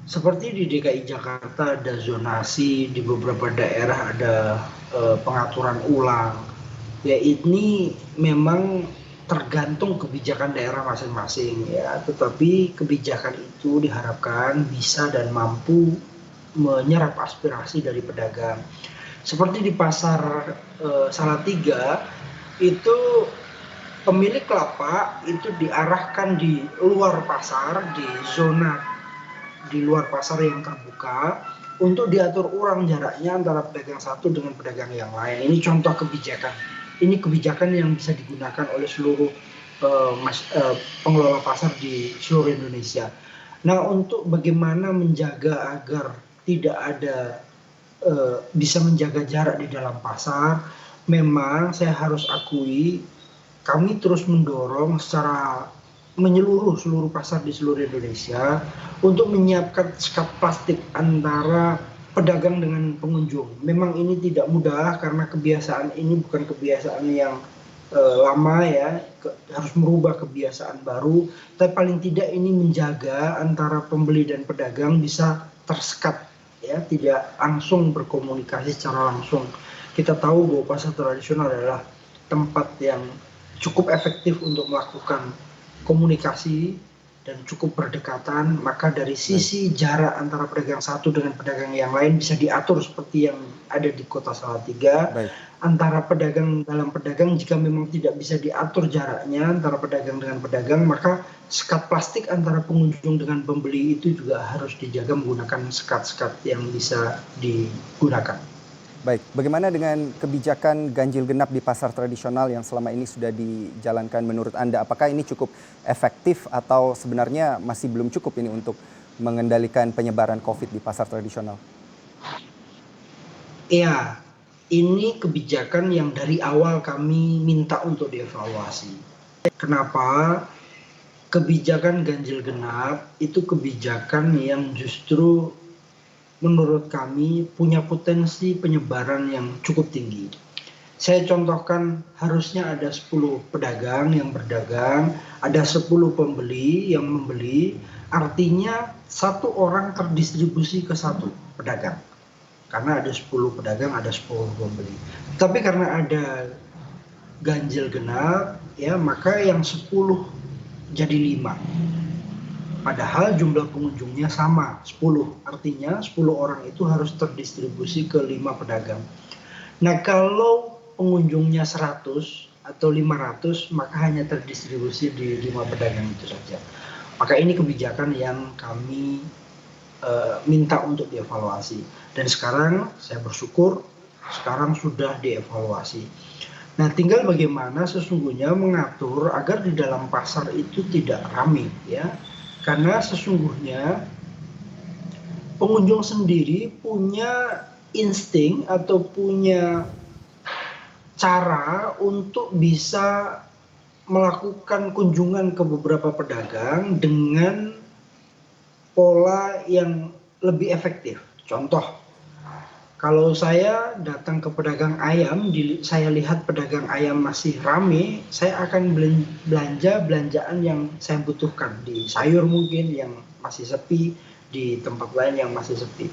Seperti di DKI Jakarta ada zonasi, di beberapa daerah ada pengaturan ulang. Ya ini memang tergantung kebijakan daerah masing-masing ya, tetapi kebijakan itu diharapkan bisa dan mampu menyerap aspirasi dari pedagang. Seperti di pasar Salatiga itu pemilik kelapa itu diarahkan di luar pasar, di zona di luar pasar yang terbuka untuk diatur ulang jaraknya antara pedagang satu dengan pedagang yang lain. Ini contoh kebijakan. Ini kebijakan yang bisa digunakan oleh seluruh pengelola pasar di seluruh Indonesia. Nah, untuk bagaimana menjaga agar tidak ada bisa menjaga jarak di dalam pasar, memang saya harus akui kami terus mendorong secara menyeluruh seluruh pasar di seluruh Indonesia untuk menyiapkan sekat plastik antara pedagang dengan pengunjung. Memang ini tidak mudah karena kebiasaan ini bukan kebiasaan yang lama ya, harus merubah kebiasaan baru, tapi paling tidak ini menjaga antara pembeli dan pedagang bisa tersekat ya, tidak langsung berkomunikasi secara langsung. Kita tahu bahwa pasar tradisional adalah tempat yang cukup efektif untuk melakukan komunikasi dan cukup berdekatan, maka dari sisi jarak antara pedagang satu dengan pedagang yang lain bisa diatur seperti yang ada di Kota Salatiga. Baik. Antara pedagang dalam pedagang, jika memang tidak bisa diatur jaraknya antara pedagang dengan pedagang, maka sekat plastik antara pengunjung dengan pembeli itu juga harus dijaga menggunakan sekat-sekat yang bisa digunakan. Baik, bagaimana dengan kebijakan ganjil genap di pasar tradisional yang selama ini sudah dijalankan menurut Anda? Apakah ini cukup efektif atau sebenarnya masih belum cukup ini untuk mengendalikan penyebaran COVID di pasar tradisional? Ya, ini kebijakan yang dari awal kami minta untuk dievaluasi. Kenapa? Kebijakan ganjil genap itu kebijakan yang justru menurut kami punya potensi penyebaran yang cukup tinggi. Saya contohkan, harusnya ada 10 pedagang yang berdagang, ada 10 pembeli yang membeli, artinya satu orang terdistribusi ke satu pedagang. Karena ada 10 pedagang, ada 10 pembeli. Tapi karena ada ganjil genap, ya maka yang 10 jadi 5. Padahal jumlah pengunjungnya sama, 10. Artinya 10 orang itu harus terdistribusi ke 5 pedagang. Nah, kalau pengunjungnya 100 atau 500, maka hanya terdistribusi di 5 pedagang itu saja. Maka ini kebijakan yang kami minta untuk dievaluasi. Dan sekarang saya bersyukur sekarang sudah dievaluasi. Nah, tinggal bagaimana sesungguhnya mengatur agar di dalam pasar itu tidak ramai ya. Karena sesungguhnya pengunjung sendiri punya insting atau punya cara untuk bisa melakukan kunjungan ke beberapa pedagang dengan pola yang lebih efektif. Contoh, kalau saya datang ke pedagang ayam, saya lihat pedagang ayam masih rame, saya akan belanja belanjaan yang saya butuhkan. Di sayur mungkin yang masih sepi, di tempat lain yang masih sepi.